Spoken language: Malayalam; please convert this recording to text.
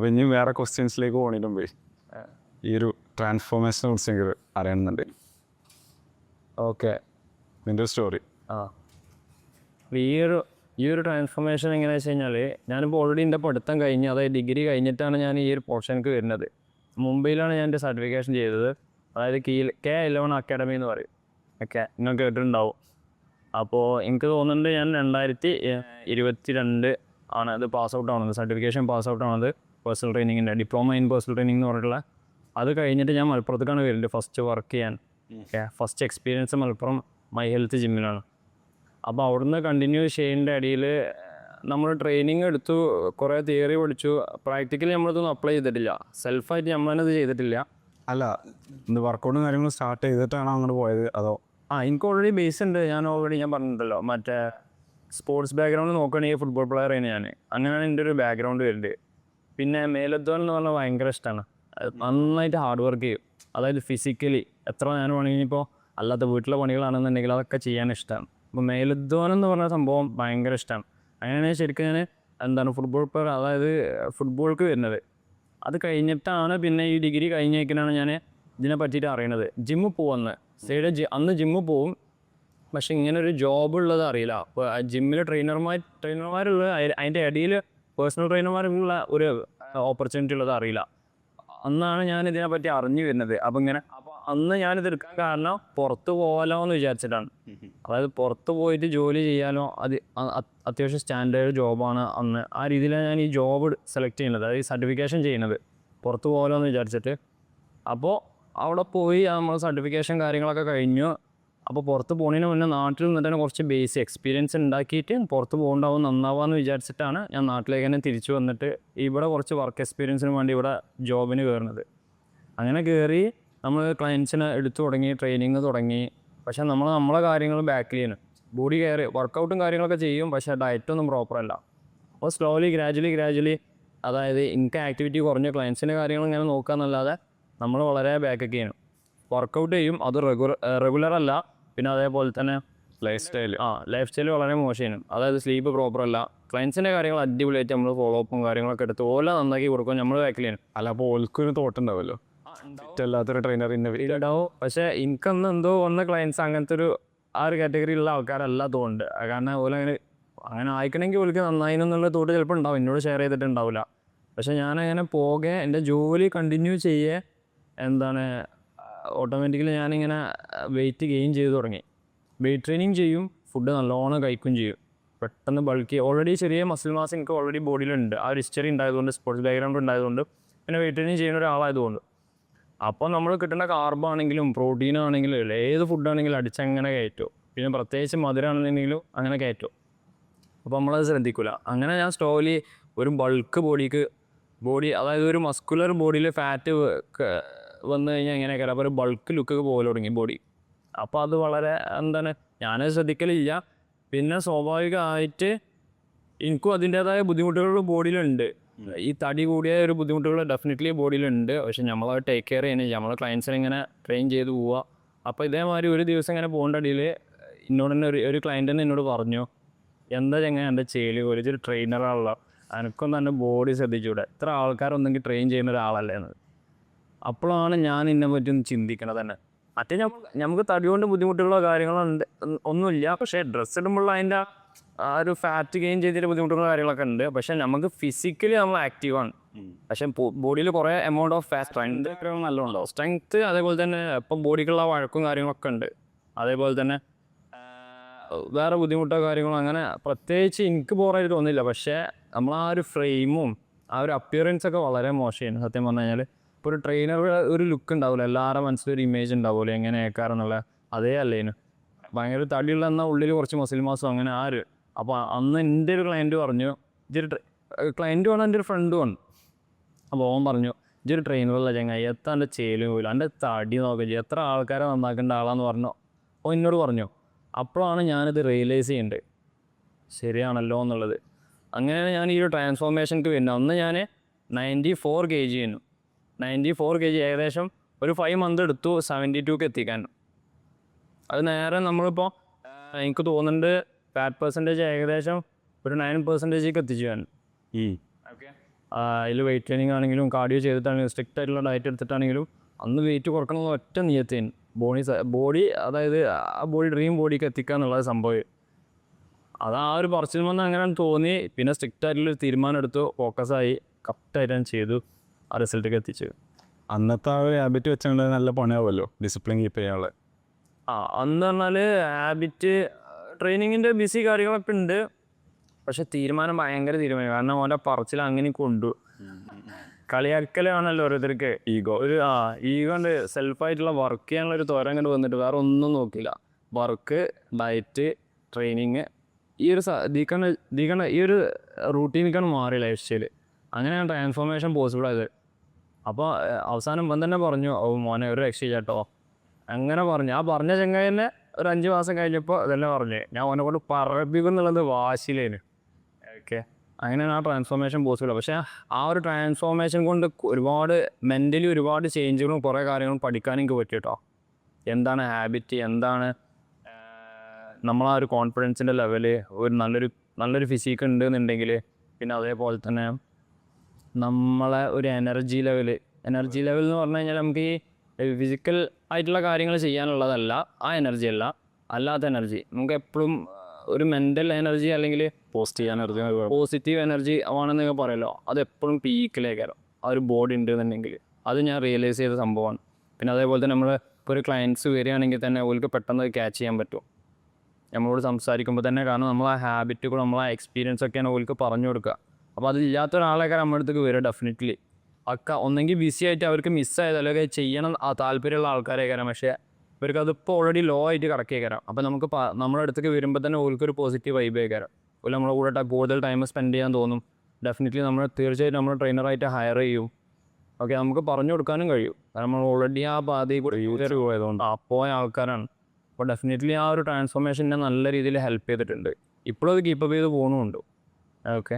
അപ്പോൾ ഇനി വേറെ ക്വസ്റ്റ്യൻസിലേക്ക് പോകണതിന് മുമ്പേ ഈ ഒരു ട്രാൻസ്ഫോർമേഷനെ കുറിച്ച് എനിക്ക് അറിയണമെന്നുണ്ട്. ഓക്കെ, നിൻ്റെ സ്റ്റോറി. ഈ ഒരു ട്രാൻസ്ഫോർമേഷൻ എങ്ങനെയാണെന്ന് വെച്ച് കഴിഞ്ഞാൽ, ഞാനിപ്പോൾ ഓൾറെഡി എൻ്റെ പഠിത്തം കഴിഞ്ഞ്, അതായത് ഡിഗ്രി കഴിഞ്ഞിട്ടാണ് ഞാൻ ഈ ഒരു പോർഷനിലേക്ക് വരുന്നത്. മുംബൈയിലാണ് ഞാൻ എൻ്റെ സർട്ടിഫിക്കേഷൻ ചെയ്തത്. അതായത് K11 അക്കാഡമി എന്ന് പറയും. ഓക്കെ, നിങ്ങൾ കേട്ടിട്ടുണ്ടാവും. അപ്പോൾ എനിക്ക് തോന്നുന്നുണ്ട് ഞാൻ 2022 ആണ് അത് പാസ് ഔട്ട് ആവുന്നത്, സർട്ടിഫിക്കേഷൻ പാസ് ഔട്ട് ആവുന്നത് പേഴ്സണൽ ട്രെയിനിങ്ങിൻ്റെ ഡിപ്ലോമ ഇൻ പേഴ്സണൽ ട്രെയിനിങ് എന്ന് പറഞ്ഞിട്ടുള്ള. അത് കഴിഞ്ഞിട്ട് ഞാൻ മലപ്പുറത്തേക്കാണ് വരുന്നത് ഫസ്റ്റ് വർക്ക് ചെയ്യാൻ. First experience Malappuram my health ജിമ്മിലാണ്. അപ്പോൾ അവിടുന്ന് കണ്ടിന്യൂ ചെയ്യേണ്ട ഇടയിൽ നമ്മൾ ട്രെയിനിങ് എടുത്തു, കുറേ തിയറി പഠിച്ചു, പ്രാക്ടിക്കലി നമ്മളിതൊന്നും അപ്ലൈ ചെയ്തിട്ടില്ല, സെൽഫായിട്ട് നമ്മളത് ചെയ്തിട്ടില്ല. അല്ല, വർക്കൗട്ടും കാര്യങ്ങളും സ്റ്റാർട്ട് ചെയ്തിട്ടാണോ അങ്ങോട്ട് പോയത് അതോ? എനിക്ക് ഓൾറെഡി ബേസ് ഉണ്ട്. ഞാൻ പറഞ്ഞിട്ടുണ്ടല്ലോ, മറ്റേ സ്പോർട്സ് ബാക്ക്ഗ്രൗണ്ട് നോക്കുകയാണെങ്കിൽ ഫുട്ബോൾ പ്ലെയർ ആണ് ഞാൻ. അങ്ങനെയാണ് എൻ്റെ ഒരു ബാക്ക്ഗ്രൗണ്ട് വരുന്നത്. പിന്നെ മേലധ്വാനം എന്ന് പറഞ്ഞാൽ ഭയങ്കര ഇഷ്ടമാണ്. നന്നായിട്ട് ഹാർഡ് വർക്ക് ചെയ്യും. അതായത് ഫിസിക്കലി എത്ര ഞാൻ വേണമെങ്കിൽ ഇപ്പോൾ അല്ലാത്ത വീട്ടിലെ പണികളാണെന്നുണ്ടെങ്കിൽ അതൊക്കെ ചെയ്യാൻ ഇഷ്ടമാണ്. അപ്പോൾ മേലധ്വാനം എന്ന് പറഞ്ഞ സംഭവം ഭയങ്കര ഇഷ്ടമാണ്. അങ്ങനെയാണ് ശരിക്കും ഞാൻ ഫുട്ബോൾ പ്ലെയർ, അതായത് ഫുട്ബോൾക്ക് വരുന്നത്. അത് കഴിഞ്ഞിട്ടാണ് പിന്നെ ഈ ഡിഗ്രി കഴിഞ്ഞേക്കിനാണ് ഞാൻ ഇതിനെ പറ്റിയിട്ട് അറിയണത്. ജിമ്മിൽ പോകുന്നത് അന്ന് ജിമ്മിൽ പോവും, പക്ഷെ ഇങ്ങനെ ഒരു ജോബ് ഉള്ളത് അറിയില്ല. അപ്പോൾ ജിമ്മിൽ ട്രെയിനർമാരുള്ള അതിൻ്റെ ഇടയിൽ പേഴ്സണൽ ട്രെയിനർമാരുള്ള ഒരു ഓപ്പർച്യൂണിറ്റി ഉള്ളത് അറിയില്ല. അന്നാണ് ഞാൻ ഇതിനെപ്പറ്റി അറിഞ്ഞു വരുന്നത്. അപ്പോൾ അന്ന് ഞാനിത് എടുക്കാൻ കാരണം പുറത്ത് പോകാലോ എന്ന് വിചാരിച്ചിട്ടാണ്. അതായത് പുറത്ത് പോയിട്ട് ജോലി ചെയ്യാനോ, അത് അത്യാവശ്യം സ്റ്റാൻഡേർഡ് ജോബാണ് അന്ന്. ആ രീതിയിലാണ് ഞാൻ ഈ ജോബ് സെലക്ട് ചെയ്യുന്നത്, അതായത് സർട്ടിഫിക്കേഷൻ ചെയ്യുന്നത് പുറത്ത് പോകാലോ എന്ന് വിചാരിച്ചിട്ട്. അപ്പോൾ അവിടെ പോയി നമ്മൾ സർട്ടിഫിക്കേഷൻ കാര്യങ്ങളൊക്കെ കഴിഞ്ഞു. അപ്പോൾ പുറത്ത് പോകുന്നതിന് മുന്നേ നാട്ടിൽ നിന്നിട്ട് തന്നെ കുറച്ച് ബേസ് എക്സ്പീരിയൻസ് ഉണ്ടാക്കിയിട്ട് പുറത്ത് പോകണ്ടാവും നന്നാവാമെന്ന് വിചാരിച്ചിട്ടാണ് ഞാൻ നാട്ടിലേക്ക് തന്നെ തിരിച്ചു വന്നിട്ട് ഇവിടെ കുറച്ച് വർക്ക് എക്സ്പീരിയൻസിന് വേണ്ടി ഇവിടെ ജോബിന് കയറുന്നത്. അങ്ങനെ കയറി നമ്മൾ ക്ലയൻസിനെ എടുത്തു തുടങ്ങി, ട്രെയിനിങ് തുടങ്ങി. പക്ഷേ നമ്മളെ കാര്യങ്ങൾ ബാക്കിൽ ചെയ്യണം. ബോഡി കെയർ വർക്കൗട്ടും കാര്യങ്ങളൊക്കെ ചെയ്യും, പക്ഷേ ഡയറ്റൊന്നും പ്രോപ്പറല്ല. അപ്പോൾ സ്ലോലി ഗ്രാജുവലി അതായത് എനിക്ക് ആക്ടിവിറ്റി കുറഞ്ഞ ക്ലയൻസിൻ്റെ കാര്യങ്ങൾ ഇങ്ങനെ നോക്കാമെന്നല്ലാതെ നമ്മൾ വളരെ ബാക്കൊക്കെ ചെയ്യണം. വർക്കൗട്ട് ചെയ്യും, അത് റെഗുലർ അല്ല. പിന്നെ അതേപോലെ തന്നെ ലൈഫ് സ്റ്റൈൽ വളരെ മോശമാണ്. അതായത് സ്ലീപ്പ് പ്രോപ്പർ അല്ല. ക്ലയൻസിൻ്റെ കാര്യങ്ങൾ അടിപൊളിയായിട്ട് നമ്മൾ ഫോളോ അപ്പും കാര്യങ്ങളൊക്കെ എടുത്ത് ഓല നന്നാക്കി കൊടുക്കും, നമ്മൾ ബാക്കിൽ ചെയ്യണം. അല്ല, അപ്പോൾ ഓൾക്കൊരു തോട്ടുണ്ടാവുമല്ലോ, അല്ലാത്തൊരു ട്രെയിനർ ഉണ്ടാവും. പക്ഷേ എനിക്കന്ന് എന്തോ വന്ന ക്ലയൻസ് അങ്ങനത്തെ ഒരു കാറ്റഗറിയിലുള്ള ആൾക്കാരല്ല തോന്നുന്നുണ്ട്. കാരണം അങ്ങനെ ആയിക്കണമെങ്കിൽ ഓൾക്ക് നന്നായിന്നുള്ള തോട്ട് ചിലപ്പോൾ ഉണ്ടാവും, എന്നോട് ഷെയർ ചെയ്തിട്ടുണ്ടാവില്ല. പക്ഷേ ഞാനങ്ങനെ പോകെ എൻ്റെ ജോലി കണ്ടിന്യൂ ചെയ്യേ ഓട്ടോമാറ്റിക്കലി ഞാനിങ്ങനെ വെയിറ്റ് ഗെയിൻ ചെയ്ത് തുടങ്ങി. വെയിറ്റ് ട്രെയിനിങ് ചെയ്യും, ഫുഡ് നല്ലോണം കഴിക്കുകയും ചെയ്യും. പെട്ടെന്ന് ബൾക്കി ഓൾറെഡി ചെറിയ മസിൽ മാസ് എനിക്ക് ഓൾറെഡി ബോഡിയിലുണ്ട്. ആ ഒരു ഹിസ്റ്ററി ഉണ്ടായതുകൊണ്ട്, സ്പോർട്സ് ബാക്ക്ഗ്രൗണ്ട് ഉണ്ടായതുകൊണ്ട്, പിന്നെ വെയിറ്റ് ട്രെയിനിങ് ചെയ്യുന്ന ഒരാളായതുകൊണ്ട്. അപ്പോൾ നമ്മൾ കിട്ടുന്ന കാർബാണെങ്കിലും പ്രോട്ടീനാണെങ്കിലും ഏത് ഫുഡാണെങ്കിലും അടിച്ചങ്ങനെ കയറ്റും. പിന്നെ പ്രത്യേകിച്ച് മധുരമാണെന്നുണ്ടെങ്കിലും അങ്ങനെ കയറ്റും. അപ്പോൾ നമ്മളത് ശ്രദ്ധിക്കില്ല. അങ്ങനെ ഞാൻ സ്ലോലി ഒരു ബൾക്ക് ബോഡി അതായത് ഒരു മസ്കുലർ ബോഡിയിൽ ഫാറ്റ് വന്നു കഴിഞ്ഞാൽ എങ്ങനെയൊക്കെ അപ്പോൾ ഒരു ബൾക്ക് ലുക്കൊക്കെ പോലെ തുടങ്ങി ബോഡി. അപ്പോൾ അത് വളരെ ഞാനത് ശ്രദ്ധിക്കലില്ല. പിന്നെ സ്വാഭാവികമായിട്ട് എനിക്കും അതിൻ്റേതായ ബുദ്ധിമുട്ടുകൾ ബോഡിയിലുണ്ട്. ഈ തടി കൂടിയ ഒരു ബുദ്ധിമുട്ടുകൾ ഡെഫിനറ്റ്ലി ബോഡിയിലുണ്ട്. പക്ഷെ നമ്മളത് ടേക്ക് കെയർ ചെയ്യുന്നില്ല, നമ്മൾ ക്ലയൻസിനെ ഇങ്ങനെ ട്രെയിൻ ചെയ്ത് പോവുക. അപ്പോൾ ഇതേമാതിരി ഒരു ദിവസം ഇങ്ങനെ പോകേണ്ട ഇടയിൽ എന്നോട് തന്നെ ഒരു ക്ലയൻറ്റ് തന്നെ എന്നോട് പറഞ്ഞു, എന്താ ചെങ്ങനെ എൻ്റെ ചേലി ഒരു ട്രെയിനറാണല്ലോ, എനിക്കൊന്നും എൻ്റെ ബോഡി ശ്രദ്ധിച്ചുകൂടെ, എത്ര ആൾക്കാരൊന്നെങ്കിൽ ട്രെയിൻ ചെയ്യുന്ന ഒരാളല്ലേ എന്നത്. അപ്പോഴാണ് ഞാൻ ഇതിനെ പറ്റി ഒന്ന് ചിന്തിക്കണത് തന്നെ. മറ്റേ നമുക്ക് തടി കൊണ്ട് ബുദ്ധിമുട്ടുള്ള കാര്യങ്ങളുണ്ട് ഒന്നുമില്ല, പക്ഷേ ഡ്രസ്സ് ഇടുമ്പോഴുള്ള അതിൻ്റെ ആ ഒരു ഫാറ്റ് ഗെയിൻ ചെയ്തിട്ട് ബുദ്ധിമുട്ടുള്ള കാര്യങ്ങളൊക്കെ ഉണ്ട്. പക്ഷേ നമുക്ക് ഫിസിക്കലി നമ്മൾ ആക്റ്റീവാണ്. പക്ഷേ ബോഡിയിൽ കുറേ എമൗണ്ട് ഓഫ് ഫാറ്റ് സ്ട്രെങ്ത് നല്ലോണം ഉണ്ടാവും. സ്ട്രെങ്ത്ത് അതേപോലെ തന്നെ ഇപ്പം ബോഡിക്കുള്ള വഴക്കും കാര്യങ്ങളൊക്കെ ഉണ്ട്. അതേപോലെ തന്നെ വേറെ ബുദ്ധിമുട്ടോ കാര്യങ്ങളോ അങ്ങനെ പ്രത്യേകിച്ച് എനിക്ക് ബോറായിട്ട് തോന്നില്ല. പക്ഷേ നമ്മൾ ആ ഒരു ഫ്രെയിമും ആ ഒരു അപ്പിയറൻസൊക്കെ വളരെ മോശമായിരുന്നു സത്യം പറഞ്ഞു കഴിഞ്ഞാൽ. ഇപ്പോൾ ഒരു ട്രെയിനർ ഒരു ലുക്ക് ഉണ്ടാവില്ല, എല്ലാവരുടെ മനസ്സിലൊരു ഇമേജ് ഉണ്ടാവില്ല എങ്ങനെയൊക്കെയാണെന്നുള്ള. അതേ അല്ലേനു ഭയങ്കര തടിയുള്ള എന്നാൽ ഉള്ളിൽ കുറച്ച് മസിൽ മാസം അങ്ങനെ അപ്പോൾ അന്ന് എൻ്റെ ഒരു ക്ലയൻറ്റ് പറഞ്ഞു, ക്ലയൻറ്റ് വേണം എൻ്റെ ഒരു ഫ്രണ്ട് വേണം. അപ്പോൾ ഓൻ പറഞ്ഞു, ഇതൊരു ട്രെയിനറുള്ള ചങ്ങായി, എത്ര എൻ്റെ ചേലും പോലും എൻ്റെ തടി നോക്കുക, എത്ര ആൾക്കാരെ നന്നാക്കേണ്ട ആളാന്ന് പറഞ്ഞു. അപ്പോൾ എന്നോട് പറഞ്ഞു. അപ്പോഴാണ് ഞാനിത് റിയലൈസ് ചെയ്യേണ്ടത്, ശരിയാണല്ലോ എന്നുള്ളത്. അങ്ങനെയാണ് ഞാൻ ഈ ഒരു ട്രാൻസ്ഫോർമേഷനിക്ക് വരുന്നത്. അന്ന് ഞാൻ 94 kg ചെയ്യുന്നു. 94 kg ഏകദേശം ഒരു 5 months എടുത്തു 72 എത്തിക്കാൻ. അത് നേരെ നമ്മളിപ്പോൾ എനിക്ക് തോന്നുന്നുണ്ട് ഫാറ്റ് പെർസെൻറ്റേജ് ഏകദേശം ഒരു 9% എത്തിച്ചു ഞാൻ. ഓക്കെ, അതിൽ വെയിറ്റ് ട്രെയിനിങ് ആണെങ്കിലും കാർഡിയോ ചെയ്തിട്ടാണെങ്കിലും സ്ട്രിക്റ്റ് ആയിട്ടുള്ള ഡയറ്റ് എടുത്തിട്ടാണെങ്കിലും അന്ന് വെയിറ്റ് കുറക്കണം എന്ന് ഒറ്റ നിയത്തേന് ബോഡി അതായത് ആ ബോഡി ഡ്രീം ബോഡിക്ക് എത്തിക്കുക എന്നുള്ളത് സംഭവം. അത് ആ ഒരു പറച്ചിൽ വന്ന് അങ്ങനെ തോന്നി. പിന്നെ സ്ട്രിക്റ്റ് ആയിട്ടുള്ളൊരു തീരുമാനം എടുത്തു, ഫോക്കസായി, കറക്റ്റായിട്ട് ചെയ്തു, ആ റിസൾട്ടൊക്കെ എത്തിച്ചു. അന്നത്തെ ആ ഒരു ഹാബിറ്റ് വെച്ചുകൊണ്ട് നല്ല പണിയാവുമല്ലോ ഡിസിപ്ലിൻ കീപ്പ് ചെയ്യാനുള്ളത്. അന്ന് പറഞ്ഞാൽ ഹാബിറ്റ് ട്രെയിനിങ്ങിൻ്റെ ബിസി കാര്യങ്ങളൊക്കെ ഉണ്ട്. പക്ഷെ തീരുമാനം ഭയങ്കര തീരുമാനം. കാരണം ഓൻ്റെ പറച്ചിൽ അങ്ങനെ കൊണ്ടു. കളിയാക്കലാണല്ലോ ഓരോരുത്തർക്ക് ഈഗോ. ഈഗോ ഉണ്ട്. സെൽഫായിട്ടുള്ള വർക്ക് ചെയ്യാനുള്ള ഒരു തോര അങ്ങോട്ട് വന്നിട്ട് വേറെ ഒന്നും നോക്കില്ല. വർക്ക്, ഡയറ്റ്, ട്രെയിനിങ്, ഈ ഒരു ഈ ഒരു റൂട്ടീനിക്കാണ് മാറി ലൈഫ് സ്റ്റൈൽ. അങ്ങനെയാണ് ട്രാൻസ്ഫോർമേഷൻ പോസിബിൾ ആയത്. അപ്പോൾ അവസാനം ഇവൻ തന്നെ പറഞ്ഞു, മോനെ ഒരു രക്ഷയില്ല കേട്ടോ, അങ്ങനെ പറഞ്ഞു. ആ പറഞ്ഞ ചങ്ങായി തന്നെ ഒരു 5 മാസം കഴിഞ്ഞപ്പോൾ അതെല്ലാം പറഞ്ഞു. ഞാൻ ഓനെ കൊണ്ട് പറപ്പിക്കും എന്നുള്ളത് വാശിയിലേന്. ഓക്കെ, അങ്ങനെയാണ് ആ ട്രാൻസ്ഫോർമേഷൻ പോസിബിൾ. പക്ഷേ ആ ഒരു ട്രാൻസ്ഫോർമേഷൻ കൊണ്ട് ഒരുപാട് മെൻ്റലി ഒരുപാട് ചേഞ്ചുകളും കുറേ കാര്യങ്ങളും പഠിക്കാൻ എനിക്ക് പറ്റി കേട്ടോ. എന്താണ് ഹാബിറ്റ്, എന്താണ് നമ്മളാ ഒരു കോൺഫിഡൻസിൻ്റെ ലെവല്, ഒരു നല്ലൊരു ഫിസിക്ക് ഉണ്ട് എന്നുണ്ടെങ്കിൽ, പിന്നെ അതേപോലെ തന്നെ നമ്മളെ ഒരു എനർജി ലെവൽ എന്ന് പറഞ്ഞു കഴിഞ്ഞാൽ നമുക്ക് ഈ ഫിസിക്കൽ ആയിട്ടുള്ള കാര്യങ്ങൾ ചെയ്യാനുള്ളതല്ല, ആ എനർജി അല്ല, അല്ലാത്ത എനർജി. നമുക്ക് എപ്പോഴും ഒരു മെൻ്റൽ എനർജി അല്ലെങ്കിൽ പോസിറ്റീവ് എനർജി ആണെന്നൊക്കെ പറയുമല്ലോ, അത് എപ്പോഴും പീക്കിലേക്കാരോ ആ ഒരു ബോഡി ഉണ്ട് എന്നുണ്ടെങ്കിൽ. അത് ഞാൻ റിയലൈസ് ചെയ്ത സംഭവമാണ്. പിന്നെ അതേപോലെ തന്നെ നമ്മൾ ഇപ്പോൾ ഒരു ക്ലയൻറ്റ്സ് വരികയാണെങ്കിൽ തന്നെ അവർക്ക് പെട്ടെന്ന് ക്യാച്ച് ചെയ്യാൻ പറ്റും നമ്മളോട് സംസാരിക്കുമ്പോൾ തന്നെ. കാരണം നമ്മൾ ആ ഹാബിറ്റുകൾ, നമ്മളെ എക്സ്പീരിയൻസ് ഒക്കെയാണ് അവർക്ക് പറഞ്ഞു കൊടുക്കുക. അപ്പോൾ അതില്ലാത്ത ഒരാളൊക്കെ നമ്മുടെ അടുത്തേക്ക് വരും ഡെഫിനറ്റ്ലി. ഒക്കെ ഒന്നെങ്കിൽ ബിസി ആയിട്ട് അവർക്ക് മിസ്സായത് അല്ലെങ്കിൽ ചെയ്യണം താല്പര്യമുള്ള ആൾക്കാരേക്കാരം, പക്ഷേ ഇവർക്ക് അതിപ്പോൾ ഓൾറെഡി ലോ ആയിട്ട് കിടക്കേക്കാരം. അപ്പോൾ നമുക്ക് നമ്മുടെ അടുത്തേക്ക് വരുമ്പോൾ തന്നെ ഓൾക്കൊരു പോസിറ്റീവ് വൈബ് ആയിക്കാരം. അതുപോലെ നമ്മളെ കൂടെ കൂടുതൽ ടൈം സ്പെൻഡ് ചെയ്യാൻ തോന്നും. ഡെഫിനറ്റ്ലി നമ്മൾ തീർച്ചയായിട്ടും നമ്മൾ ട്രെയിനറായിട്ട് ഹയർ ചെയ്യും. ഓക്കെ, നമുക്ക് പറഞ്ഞു കൊടുക്കാനും കഴിയും. കാരണം നമ്മൾ ഓൾറെഡി ആ പാതയിൽ കൂടെ പോയതുകൊണ്ട് പോയ ആൾക്കാരാണ്. അപ്പോൾ ഡെഫിനറ്റ്ലി ആ ഒരു ട്രാൻസ്ഫോർമേഷനെ നല്ല രീതിയിൽ ഹെൽപ്പ് ചെയ്തിട്ടുണ്ട്. ഇപ്പോഴും അത് കീപ്പപ്പ് ചെയ്ത് പോകുന്നുമുണ്ട്. ഓക്കെ.